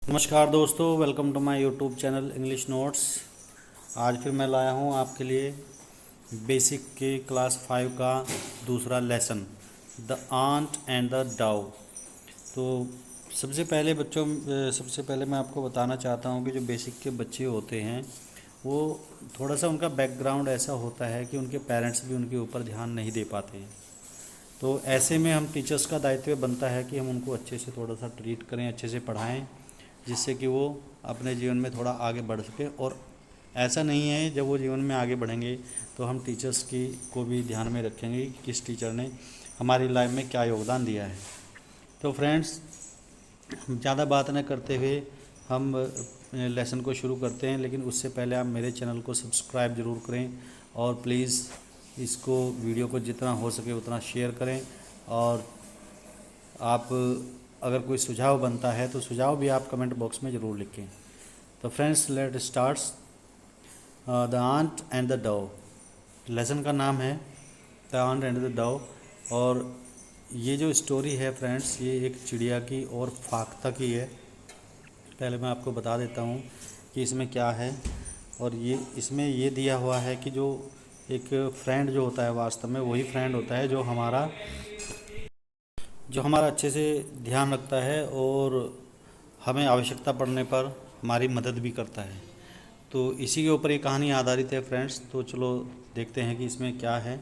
नमस्कार दोस्तों, welcome to my YouTube channel English notes. आज फिर मैं लाया हूँ आपके लिए बेसिक के क्लास 5 का दूसरा lesson, the ant and the dove. तो सबसे पहले मैं आपको बताना चाहता हूँ कि जो बेसिक के बच्चे होते हैं वो थोड़ा सा उनका बैकग्राउंड ऐसा होता है कि उनके पेरेंट्स भी उनके ऊपर ध्यान नहीं दे पाते हैं। तो ऐसे में हम टीचर्स का दायित्व बनता है कि हम उनको अच्छे से थोड़ा सा ट्रीट करें, अच्छे से पढ़ाएं, जिससे कि वो अपने जीवन में थोड़ा आगे बढ़ सके। और ऐसा नहीं है, जब वो जीवन में आगे बढ़ेंगे तो हम टीचर्स की को भी ध्यान में रखेंगे कि किस टीचर ने हमारी लाइफ में क्या योगदान दिया है। तो फ्रेंड्स, ज़्यादा बात न करते हुए हम लेसन को शुरू करते हैं, लेकिन उससे पहले आप मेरे चैनल को सब्सक्राइब ज़रूर करें और प्लीज़ इसको वीडियो को जितना हो सके उतना शेयर करें। और आप अगर कोई सुझाव बनता है तो सुझाव भी आप कमेंट बॉक्स में ज़रूर लिखें। तो friends, let starts the ant and the dove. Lesson का नाम है the ant and the dove. और ये जो स्टोरी है फ्रेंड्स, ये एक चिड़िया की और फाख्ता की है। पहले मैं आपको बता देता हूँ कि इसमें क्या है। और ये इसमें ये दिया हुआ है कि जो एक फ्रेंड जो होता है, वास्तव में वही फ्रेंड होता है जो हमारा अच्छे से ध्यान रखता है और हमें आवश्यकता पड़ने पर हमारी मदद भी करता है। तो इसी के ऊपर ये कहानी आधारित है फ्रेंड्स। तो चलो देखते हैं कि इसमें क्या है।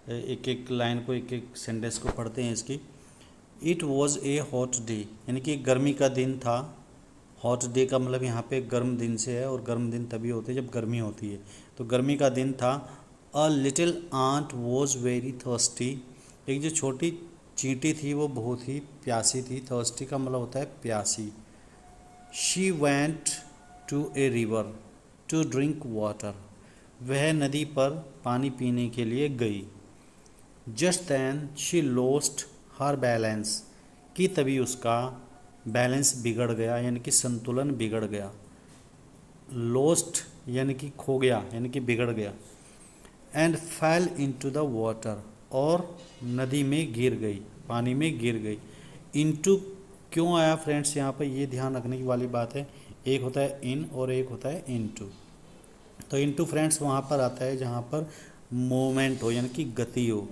एक एक लाइन को, एक एक सेंटेंस को पढ़ते हैं इसकी। It was A hot day, यानी कि गर्मी का दिन था। हॉट डे का मतलब यहाँ पे गर्म दिन से है, और गर्म दिन तभी होते हैं जब गर्मी होती है। तो गर्मी का दिन था। A little ant was very thirsty, एक जो छोटी चींटी थी वो बहुत ही प्यासी थी। थर्स्टी का मतलब होता है प्यासी। She went to a river to drink water, वह नदी पर पानी पीने के लिए गई। Just then she lost her balance, कि तभी उसका बैलेंस बिगड़ गया, यानी कि संतुलन बिगड़ गया। लॉस्ट यानी कि खो गया, यानी कि बिगड़ गया। And fail into the water, और नदी में गिर गई, पानी में गिर गई। इनटू क्यों आया फ्रेंड्स, यहाँ पर ये ध्यान रखने की वाली बात है। एक होता है इन और एक होता है इनटू। तो इनटू फ्रेंड्स वहाँ पर आता है जहाँ पर मूवमेंट हो, यानी कि गति हो।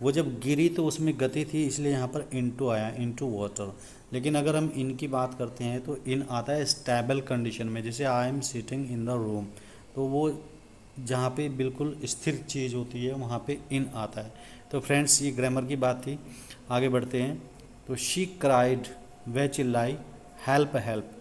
वो जब गिरी तो उसमें गति थी, इसलिए यहाँ पर इनटू आया, इनटू वाटर। लेकिन अगर हम इन की बात करते हैं तो इन आता है स्टेबल कंडीशन में, जैसे I am sitting in the room. तो वो जहाँ पे बिल्कुल स्थिर चीज़ होती है वहाँ पे इन आता है। तो फ्रेंड्स, ये ग्रामर की बात थी। आगे बढ़ते हैं। तो शी क्राइड, वह चिल्लाई, हेल्प हेल्प।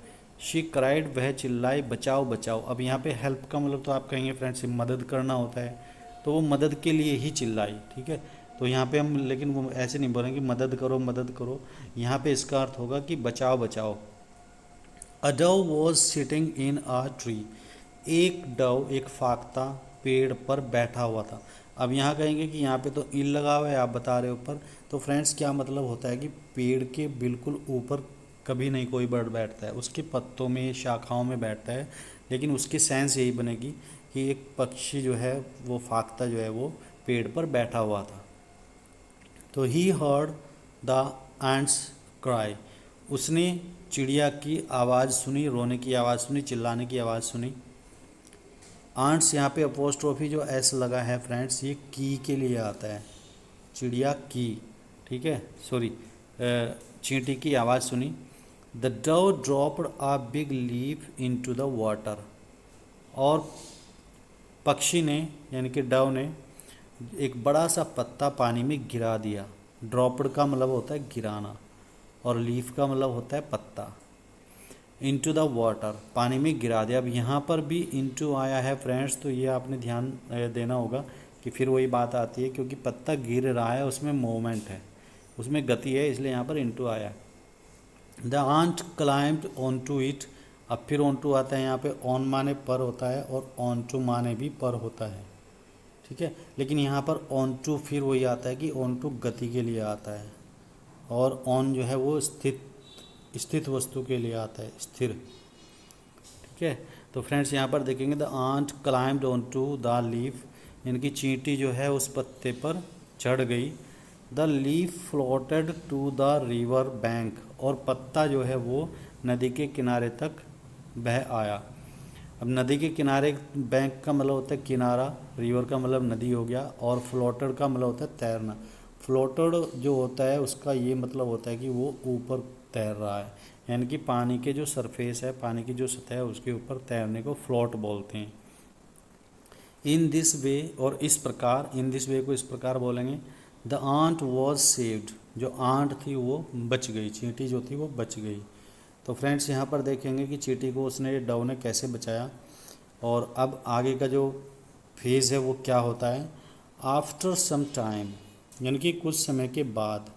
शी क्राइड, वह चिल्लाई, बचाओ बचाओ। अब यहाँ पे हेल्प का मतलब तो आप कहेंगे फ्रेंड्स मदद करना होता है, तो वो मदद के लिए ही चिल्लाई, ठीक है। तो यहाँ पे हम, लेकिन वो ऐसे नहीं बोलेंगे मदद करो मदद करो। यहाँ पे इसका अर्थ होगा कि बचाओ बचाओ। A dove was sitting in a tree, एक डव, एक फाख्ता पेड़ पर बैठा हुआ था। अब यहाँ कहेंगे कि यहाँ पे तो इन लगा हुआ है, आप बता रहे हो ऊपर। तो फ्रेंड्स, क्या मतलब होता है कि पेड़ के बिल्कुल ऊपर कभी नहीं कोई बर्ड बैठता है, उसके पत्तों में, शाखाओं में बैठता है। लेकिन उसकी सेंस यही बनेगी कि एक पक्षी जो है, वो फाख्ता जो है, वो पेड़ पर बैठा हुआ था। तो he heard the ants cry, उसने चिड़िया की आवाज़ सुनी, रोने की आवाज़ सुनी, चिल्लाने की आवाज़ सुनी। आंट्स यहाँ पे अपोस्ट्रोफी जो एस लगा है फ्रेंड्स, ये की के लिए आता है, चिड़िया की, ठीक है, सॉरी, चींटी की आवाज़ सुनी। The dove dropped a big leaf into the water, और पक्षी ने, यानी कि डव ने, एक बड़ा सा पत्ता पानी में गिरा दिया। ड्रॉप्ड का मतलब होता है गिराना, और लीफ का मतलब होता है पत्ता। इनटू द वाटर, पानी में गिरा दिया। अब यहाँ पर भी इनटू आया है फ्रेंड्स, तो ये आपने ध्यान देना होगा कि फिर वही बात आती है, क्योंकि पत्ता गिर रहा है, उसमें मूवमेंट है, उसमें गति है, इसलिए यहाँ पर इनटू आया। The ant climbed on to it, अब फिर ऑन टू आता है। यहाँ पे ऑन माने पर होता है और ऑन टू माने भी पर होता है, ठीक है। लेकिन यहाँ पर ऑन टू फिर वही आता है कि ऑन टू गति के लिए आता है, और ऑन जो है वो स्थित वस्तु के लिए आता है, स्थिर, ठीक है। तो फ्रेंड्स, यहाँ पर देखेंगे the ant climbed on to the leaf, यानी चींटी जो है उस पत्ते पर चढ़ गई। The leaf floated to the river bank, और पत्ता जो है वो नदी के किनारे तक बह आया। अब नदी के किनारे, बैंक का मतलब होता है किनारा, रिवर का मतलब नदी हो गया, और फ्लोटेड का मतलब होता है तैरना। फ्लोटेड जो होता है उसका ये मतलब होता है कि वो ऊपर तैर रहा है, यानी कि पानी के जो सरफेस है, पानी की जो सतह है उसके ऊपर तैरने को फ्लोट बोलते हैं। इन दिस वे, और इस प्रकार, इन दिस वे को इस प्रकार बोलेंगे। द आंट वॉज सेव्ड, जो आंट थी वो बच गई, चींटी जो थी वो बच गई। तो फ्रेंड्स यहाँ पर देखेंगे कि चींटी को उसने, डव ने कैसे बचाया, और अब आगे का जो फेज़ है वो क्या होता है। आफ्टर सम टाइम, यानी कि कुछ समय के बाद,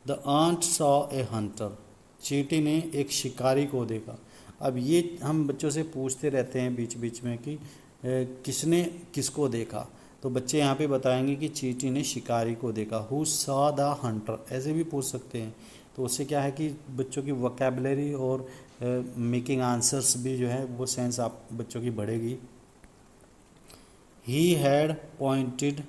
the ant saw a hunter, चींटी ने एक शिकारी को देखा। अब ये हम बच्चों से पूछते रहते हैं बीच बीच में कि किसने किसको देखा, तो बच्चे यहाँ पे बताएंगे कि चींटी ने शिकारी को देखा। हु सॉ द हंटर, ऐसे भी पूछ सकते हैं। तो उससे क्या है कि बच्चों की वोकेबलरी और मेकिंग आंसर्स भी जो है वो सेंस आप बच्चों की बढ़ेगी। He had pointed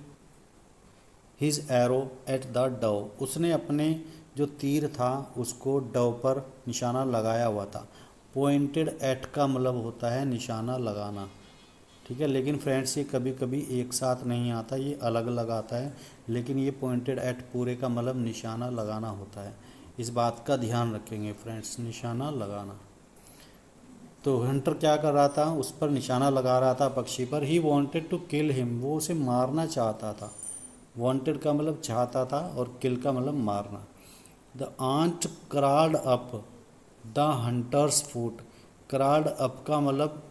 his arrow at the Dove, उसने अपने जो तीर था उसको डव पर निशाना लगाया हुआ था। पॉइंटेड एट का मतलब होता है निशाना लगाना, ठीक है। लेकिन फ्रेंड्स ये कभी कभी एक साथ नहीं आता, ये अलग अलग आता है, लेकिन ये पॉइंटेड एट पूरे का मतलब निशाना लगाना होता है। इस बात का ध्यान रखेंगे फ्रेंड्स, निशाना लगाना। तो हंटर क्या कर रहा था, उस पर निशाना लगा रहा था, पक्षी पर। He wanted to kill him, वो उसे मारना चाहता था। वॉन्टेड का मतलब चाहता था, और किल का मतलब मारना। The ant crawled up the hunter's foot, crawled up का मतलब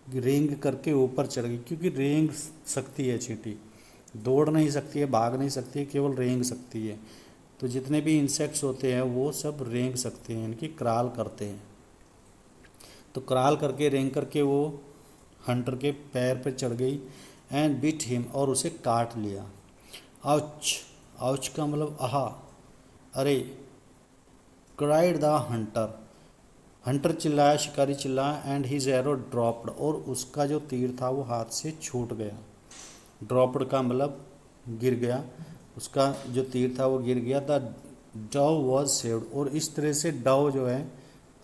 रेंग करके ऊपर चढ़ गई, क्योंकि रेंग सकती है चींटी, दौड़ नहीं सकती है, भाग नहीं सकती है, केवल रेंग सकती है। तो जितने भी इंसेक्ट्स होते हैं वो सब रेंग सकते हैं, इनकी क्राल करते हैं। तो क्राल करके, रेंग करके वो हंटर के पैर पर चढ़ गई। एंड बिट हिम, और उसे काट लिया। आउच, आउच का मतलब आहा, अरे। क्राइड द हंटर, हंटर चिल्लाया, शिकारी चिल्लाया। एंड हिज एरो ड्रॉप्ड, और उसका जो तीर था वो हाथ से छूट गया। ड्रॉप्ड का मतलब गिर गया, उसका जो तीर था वो गिर गया। द डव वॉज सेव्ड, और इस तरह से डव जो है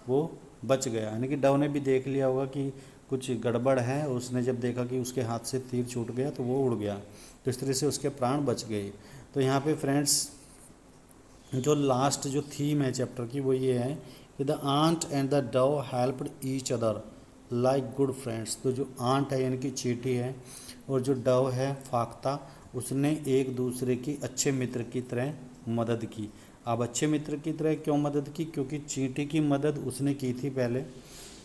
वो बच गया, यानी कि डव ने भी देख लिया होगा कि कुछ गड़बड़ है, उसने जब देखा कि उसके हाथ से तीर छूट गया तो वो उड़ गया, तो इस तरह से उसके प्राण बच गए। तो यहाँ पे फ्रेंड्स जो लास्ट जो थीम है चैप्टर की वो ये है कि the ant and the dove helped each other like good friends. तो जो आंट है यानी कि चींटी है, और जो डव है फाख्ता, उसने एक दूसरे की अच्छे मित्र की तरह मदद की। अब अच्छे मित्र की तरह क्यों मदद की, क्योंकि चींटी की मदद उसने की थी पहले,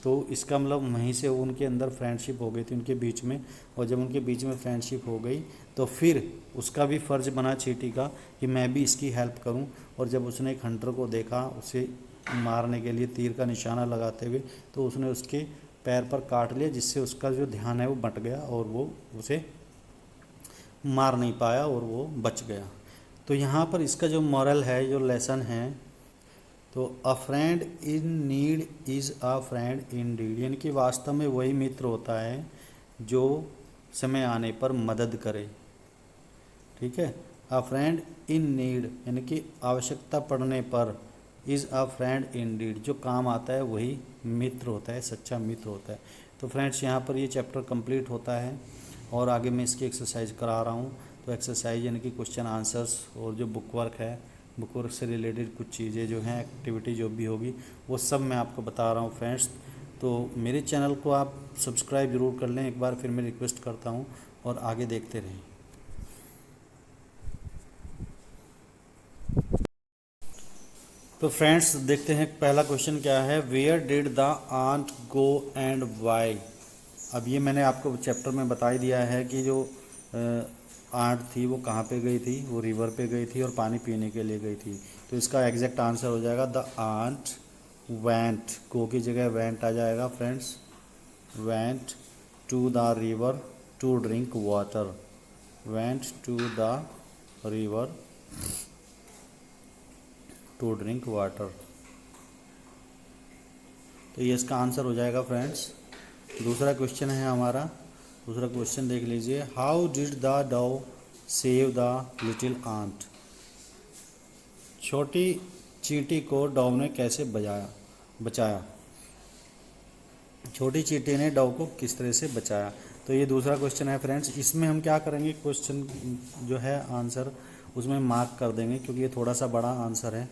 तो इसका मतलब वहीं से उनके अंदर फ्रेंडशिप हो गई थी उनके बीच में। और जब उनके बीच में फ्रेंडशिप हो गई तो फिर उसका भी फ़र्ज़ बना चींटी का कि मैं भी इसकी हेल्प करूं। और जब उसने एक हंटर को देखा उसे मारने के लिए तीर का निशाना लगाते हुए, तो उसने उसके पैर पर काट लिया, जिससे उसका जो ध्यान है वो बंट गया और वो उसे मार नहीं पाया और वो बच गया। तो यहाँ पर इसका जो मॉरल है, जो लेसन है, तो a friend in need is a friend in deed, यानी कि वास्तव में वही मित्र होता है जो समय आने पर मदद करे, ठीक है। अ फ्रेंड इन नीड यानी कि आवश्यकता पड़ने पर, is a friend in deed, जो काम आता है वही मित्र होता है, सच्चा मित्र होता है। तो फ्रेंड्स यहाँ पर ये चैप्टर कंप्लीट होता है, और आगे मैं इसकी एक्सरसाइज करा रहा हूँ। तो एक्सरसाइज यानी कि क्वेश्चन आंसर्स, और जो बुक वर्क है, बुक वर्क से रिलेटेड कुछ चीज़ें जो हैं, एक्टिविटी जो भी होगी, वो सब मैं आपको बता रहा हूँ फ्रेंड्स। तो मेरे चैनल को आप सब्सक्राइब ज़रूर कर लें, एक बार फिर मैं रिक्वेस्ट करता हूँ, और आगे देखते रहें। तो फ्रेंड्स देखते हैं पहला क्वेश्चन क्या है। Where did the ant go and why. अब ये मैंने आपको चैप्टर में बता ही दिया है कि जो आंट थी वो कहाँ पे गई थी, वो रिवर पे गई थी और पानी पीने के लिए गई थी। तो इसका एग्जैक्ट आंसर हो जाएगा द आंट वेंट, गो की जगह वेंट आ जाएगा friends. Went to the river to drink water, went to the river to drink water. तो ये इसका आंसर हो जाएगा फ्रेंड्स। दूसरा क्वेश्चन है हमारा, दूसरा क्वेश्चन देख लीजिए। How did the dove save the little ant. छोटी चींटी को डव ने कैसे बचाया। बचाया। छोटी चींटी ने डव को किस तरह से बचाया। तो ये दूसरा क्वेश्चन है फ्रेंड्स। इसमें हम क्या करेंगे, क्वेश्चन जो है आंसर उसमें मार्क कर देंगे, क्योंकि ये थोड़ा सा बड़ा आंसर है।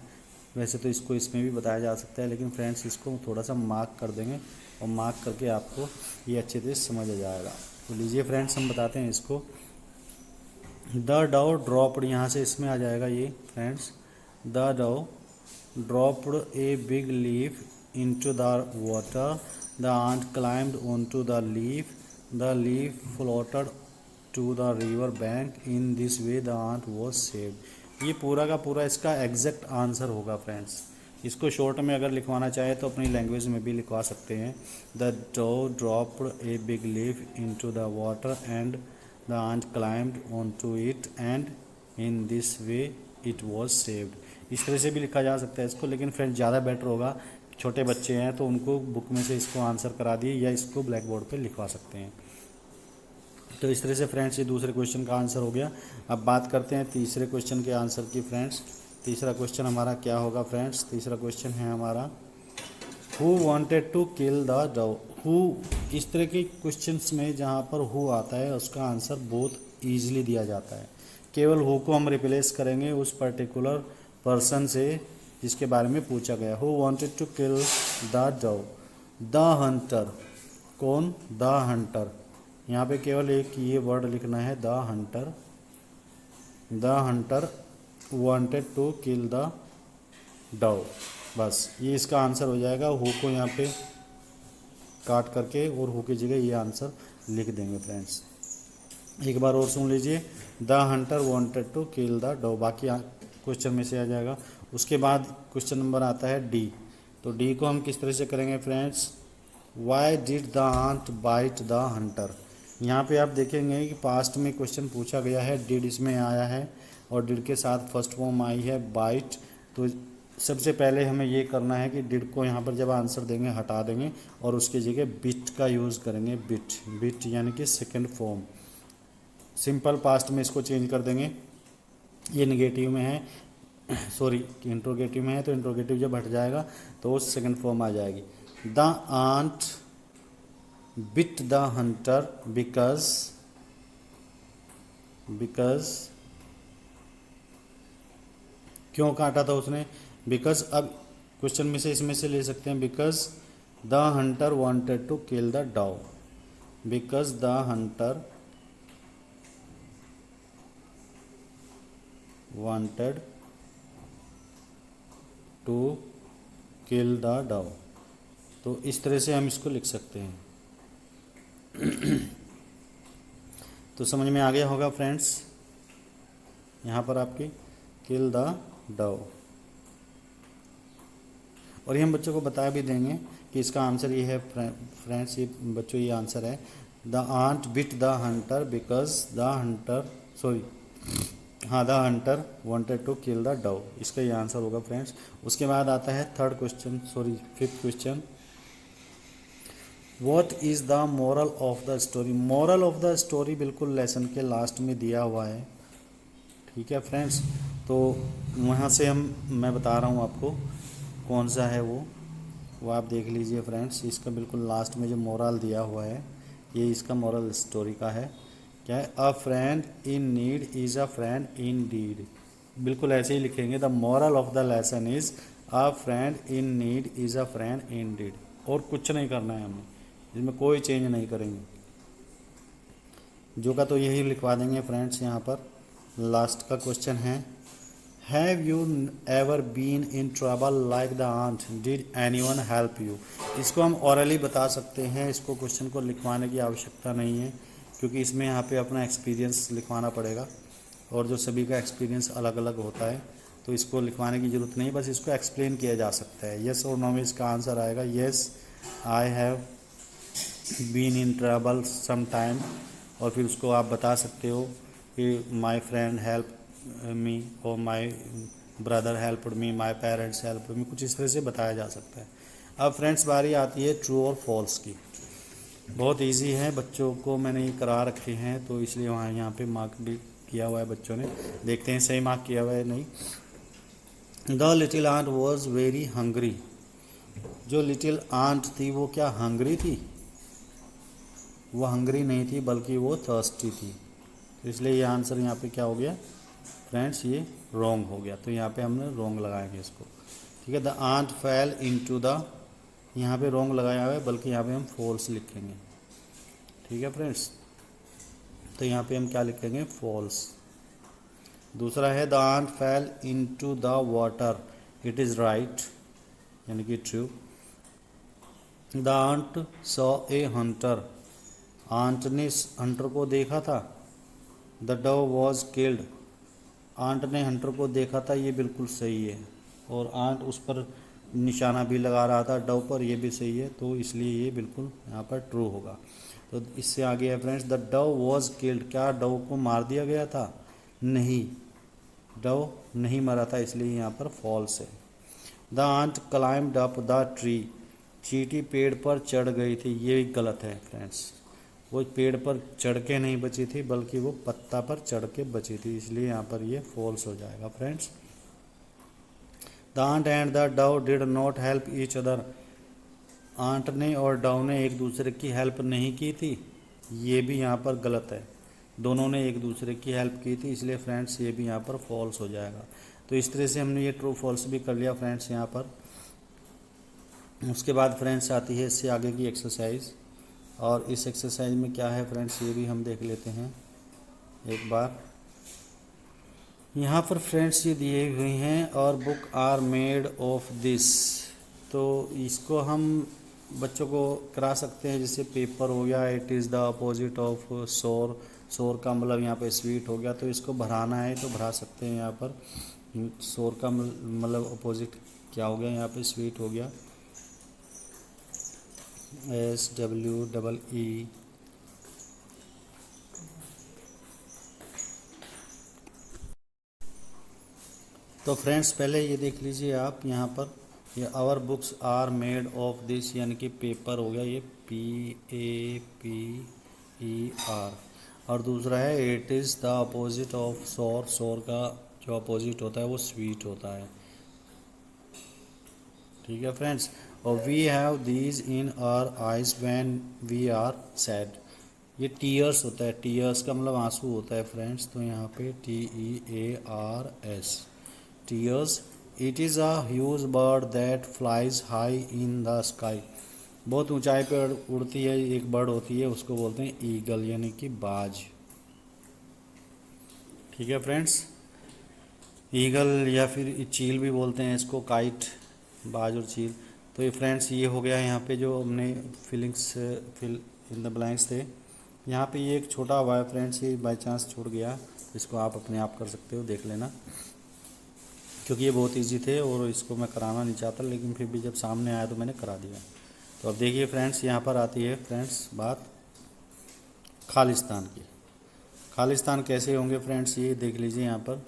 वैसे तो इसको इसमें भी बताया जा सकता है, लेकिन फ्रेंड्स इसको थोड़ा सा मार्क कर देंगे और मार्क करके आपको ये अच्छे से समझ आ जाएगा। तो लीजिए फ्रेंड्स, हम बताते हैं इसको। द डव ड्रॉप्ड, यहाँ से इसमें आ जाएगा ये friends. The dove dropped a big leaf into the water, the ant climbed onto the leaf, the leaf floated to the river bank, in this way the ant was saved। ये पूरा का पूरा इसका एग्जैक्ट आंसर होगा friends. इसको short में अगर लिखवाना चाहे तो अपनी लैंग्वेज में भी लिखवा सकते हैं। The dove dropped a big leaf into the water and the ant climbed onto it, and in this way it was saved। इस तरह से भी लिखा जा सकता है इसको, लेकिन फ्रेंड्स ज़्यादा बेटर होगा, छोटे बच्चे हैं तो उनको बुक में से इसको आंसर करा दिए या इसको ब्लैक बोर्ड पे लिखवा सकते हैं। तो इस तरह से फ्रेंड्स ये दूसरे क्वेश्चन का आंसर हो गया। अब बात करते हैं तीसरे क्वेश्चन के आंसर की फ्रेंड्स। तीसरा क्वेश्चन हमारा क्या होगा फ्रेंड्स। तीसरा क्वेश्चन है हमारा, who wanted to kill the dove. Who, इस तरह के क्वेश्चंस में जहाँ पर हु आता है उसका आंसर बहुत ईजिली दिया जाता है। केवल हु को हम रिप्लेस करेंगे उस पर्टिकुलर पर्सन से जिसके बारे में पूछा गया। Who wanted to kill the dove. The hunter, कौन, द हंटर। यहाँ पे केवल एक ये वर्ड लिखना है, the hunter. The hunter wanted to kill the dove, बस ये इसका आंसर हो जाएगा। हु को यहाँ पे काट करके और हु की जगह ये आंसर लिख देंगे फ्रेंड्स। एक बार और सुन लीजिए, the hunter wanted to kill the dove, बाकी क्वेश्चन में से आ जाएगा। उसके बाद क्वेश्चन नंबर आता है डी। तो डी को हम किस तरह से करेंगे friends. Why did the ant bite the hunter. यहाँ पे आप देखेंगे कि पास्ट में क्वेश्चन पूछा गया है, डिड इसमें आया है और डिड के साथ फर्स्ट फॉर्म आई है बाइट। तो सबसे पहले हमें ये करना है कि डिड को यहाँ पर जब आंसर देंगे हटा देंगे और उसकी जगह बिट का यूज़ करेंगे। बिट, बिट यानी कि सेकेंड फॉर्म। सिंपल पास्ट में इसको चेंज कर देंगे। ये निगेटिव में है, सॉरी इंट्रोगेटिव में है, तो इंट्रोगेटिव जब हट जाएगा तो सेकंड फॉर्म आ जाएगी। The ant bit the hunter because, क्यों काटा था उसने, बिकॉज। अब क्वेश्चन में से इसमें से ले सकते हैं, because the hunter wanted to kill the dove. Because the hunter wanted to kill the dove। तो इस तरह से हम इसको लिख सकते हैं। तो समझ में आ गया होगा फ्रेंड्स यहाँ पर आपकी, किल द डव। और ये हम बच्चों को बता भी देंगे कि इसका आंसर ये है फ्रेंड्स। ये बच्चों ये आंसर है, the ant bit the hunter because the hunter, sorry हाँ, the hunter wanted to kill the dove, इसका ये आंसर होगा फ्रेंड्स। उसके बाद आता है third question, sorry fifth question. What is the moral of the story. Moral of the story बिल्कुल lesson के लास्ट में दिया हुआ है, ठीक है फ्रेंड्स। तो वहाँ से मैं बता रहा हूँ आपको कौन सा है वो आप देख लीजिए फ्रेंड्स। इसका बिल्कुल लास्ट में जो मोरल दिया हुआ है ये इसका मोरल स्टोरी का है। क्या है, a friend in need is a friend in deed. बिल्कुल ऐसे ही लिखेंगे, the moral of the lesson is a friend in need is a friend in deed. और कुछ नहीं करना है हमें, इसमें कोई चेंज नहीं करेंगे। जो का तो यही लिखवा देंगे फ्रेंड्स। यहाँ पर लास्ट का क्वेश्चन है, have you ever been in trouble like the ant, did anyone help you. इसको हम ऑरली बता सकते हैं, इसको क्वेश्चन को लिखवाने की आवश्यकता नहीं है, क्योंकि इसमें यहाँ पे अपना एक्सपीरियंस लिखवाना पड़ेगा और जो सभी का एक्सपीरियंस अलग अलग होता है, तो इसको लिखवाने की ज़रूरत नहीं, बस इसको एक्सप्लेन किया जा सकता है। येस और नो में इसका आंसर आएगा, yes I have been in trouble some time. और फिर उसको आप बता सकते हो कि माई फ्रेंड हेल्प मी और my brother helped me, my parents helped me, कुछ इस तरह से बताया जा सकता है। अब फ्रेंड्स बारी आती है ट्रू और फॉल्स की। बहुत इजी है, बच्चों को मैंने ये करा रखे हैं तो इसलिए वहाँ यहाँ पे मार्क भी किया हुआ है बच्चों ने। देखते हैं सही मार्क किया हुआ है नहीं। The little ant was very hungry. जो लिटिल आंट थी वो क्या हंग्री थी? वो हंग्री नहीं थी बल्कि वो थर्स्टी थी। तो इसलिए ये आंसर यहाँ पे क्या हो गया फ्रेंड्स, ये रॉन्ग हो गया। तो यहाँ पे हमने रॉन्ग लगाएंगे इसको। ठीक है, the ant fell into the, यहाँ पे रॉन्ग लगाया हुआ है बल्कि यहाँ पे हम फॉल्स लिखेंगे। ठीक है फ्रेंड्स, तो यहाँ पे हम क्या लिखेंगे, फॉल्स। दूसरा है the ant fell into the water, it is right, यानी कि true. The ant saw a hunter, ant ने हंटर को देखा था। The dove was killed, ant ने हंटर को देखा था, ये बिल्कुल सही है। और आंट उस पर निशाना भी लगा रहा था डव पर, ये भी सही है। तो इसलिए ये बिल्कुल यहाँ पर ट्रू होगा। तो इससे आगे है friends, the dove was killed, क्या डव को मार दिया गया था? नहीं, डव नहीं मरा था, इसलिए यहाँ पर फॉल्स है। The ant climbed up the tree, चींटी पेड़ पर चढ़ गई थी, ये गलत है फ्रेंड्स। वो पेड़ पर चढ़ के नहीं बची थी बल्कि वो पत्ता पर चढ़ के बची थी, इसलिए यहाँ पर ये फॉल्स हो जाएगा friends. The ant and the dove did not help each other, ant ने और डव ने एक दूसरे की हेल्प नहीं की थी, ये भी यहाँ पर गलत है। दोनों ने एक दूसरे की हेल्प की थी, इसलिए फ्रेंड्स ये भी यहाँ पर फॉल्स हो जाएगा। तो इस तरह से हमने ये ट्रू फॉल्स भी कर लिया फ्रेंड्स यहाँ पर। उसके बाद फ्रेंड्स आती है इससे आगे की एक्सरसाइज, और इस एक्सरसाइज में क्या है फ्रेंड्स ये भी हम देख लेते हैं एक बार। यहाँ पर फ्रेंड्स ये दिए हुए हैं, और book are made of this, तो इसको हम बच्चों को करा सकते हैं, जैसे पेपर हो गया, it is the opposite of शोर, शोर का मतलब यहाँ पे स्वीट हो गया, तो इसको भराना है तो भरा सकते हैं यहाँ पर। शोर का मतलब अपोजिट क्या हो गया, यहाँ पे स्वीट हो गया, SWEE। तो फ्रेंड्स पहले ये देख लीजिए आप यहाँ पर, ये our books are made of this, यानी कि पेपर हो गया, ये PAPER। और दूसरा है it is the opposite of शोर, शोर का जो अपोजिट होता है वो स्वीट होता है। ठीक है फ्रेंड्स, और we have these in our eyes when we are sad, ये टीयर्स होता है, टीयर्स का मतलब आंसू होता है फ्रेंड्स। तो यहाँ पे TEARS, tears. It is a huge bird that flies high in the sky, बहुत ऊंचाई पर उड़ती है एक बर्ड होती है, उसको बोलते हैं ईगल, यानी कि बाज। ठीक है फ्रेंड्स, ईगल या फिर चील भी बोलते हैं इसको, काइट, बाज और चील। तो ये फ्रेंड्स ये हो गया यहाँ पे जो हमने fillings fill in the blanks थे। यहाँ पे ये एक छोटा हुआ है फ्रेंड्स, ये बाई चांस छूट गया, इसको आप अपने आप कर सकते हो, देख लेना, क्योंकि ये बहुत इजी थे और इसको मैं कराना नहीं चाहता, लेकिन फिर भी जब सामने आया तो मैंने करा दिया। तो अब देखिए फ्रेंड्स, यहाँ पर आती है फ्रेंड्स बात खालिस्तान की। खालिस्तान कैसे होंगे फ्रेंड्स, ये देख लीजिए यहाँ पर,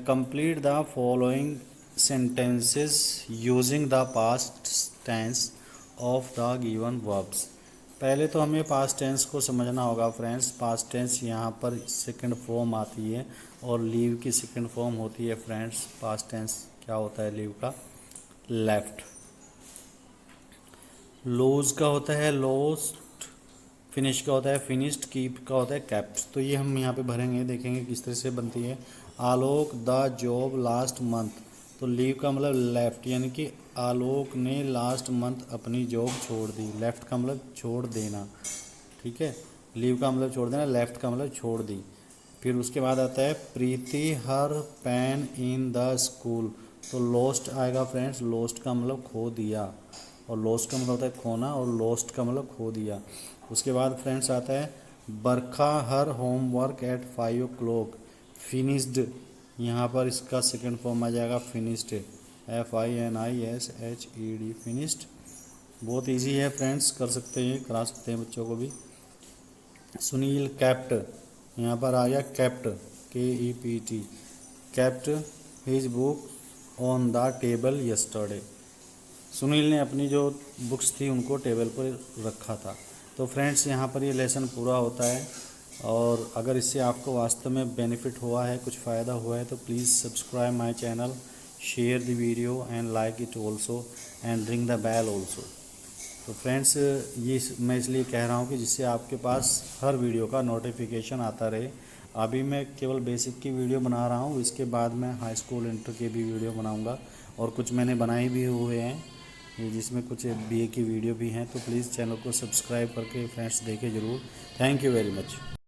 complete the following sentences using the past tense of the given verbs। पहले तो हमें पास्ट टेंस को समझना होगा फ्रेंड्स। पास्ट टेंस यहाँ पर सेकंड फॉर्म आती है, और लीव की सेकंड फॉर्म होती है फ्रेंड्स। पास्ट टेंस क्या होता है लीव का, लेफ्ट। लूज का होता है लोस्ट, फिनिश का होता है फिनिश्ड, कीप का होता है कैप्ट। तो ये हम यहाँ पे भरेंगे, देखेंगे किस तरह से बनती है। आलोक द जॉब लास्ट मंथ, तो लीव का मतलब लेफ्ट, यानी कि आलोक ने लास्ट मंथ अपनी जॉब छोड़ दी, लेफ्ट का मतलब छोड़ देना। ठीक है, लीव का मतलब छोड़ देना, लेफ्ट का मतलब छोड़ दी। फिर उसके बाद आता है प्रीति हर पेन इन द स्कूल, तो लोस्ट आएगा फ्रेंड्स, लोस्ट का मतलब खो दिया, और लोस्ट का मतलब होता है खोना, और लोस्ट का मतलब खो दिया। उसके बाद फ्रेंड्स आता है Barkha her homework at 5 o'clock, finished, यहाँ पर इसका सेकंड फॉर्म आ जाएगा फिनिश्ड, FINISHED, फिनिश्ड। बहुत इजी है फ्रेंड्स, कर सकते हैं, करा सकते हैं बच्चों को भी। सुनील कैप्ट, यहाँ पर आ गया kept, KEPT, kept his book on the table yesterday, Sunil ने अपनी जो बुक्स थी उनको टेबल पर रखा था। तो फ्रेंड्स यहाँ पर ये लेसन पूरा होता है, और अगर इससे आपको वास्तव में बेनिफिट हुआ है, कुछ फ़ायदा हुआ है, तो please subscribe my channel, share the video and like it also and ring the bell also। तो फ्रेंड्स ये मैं इसलिए कह रहा हूँ कि जिससे आपके पास हर वीडियो का नोटिफिकेशन आता रहे। अभी मैं केवल बेसिक की वीडियो बना रहा हूँ, इसके बाद मैं हाई स्कूल इंटर के भी वीडियो बनाऊँगा और कुछ मैंने बनाए भी हुए हैं जिसमें कुछ बीए की वीडियो भी हैं। तो प्लीज़ चैनल को सब्सक्राइब करके फ्रेंड्स देखें ज़रूर। Thank you very much.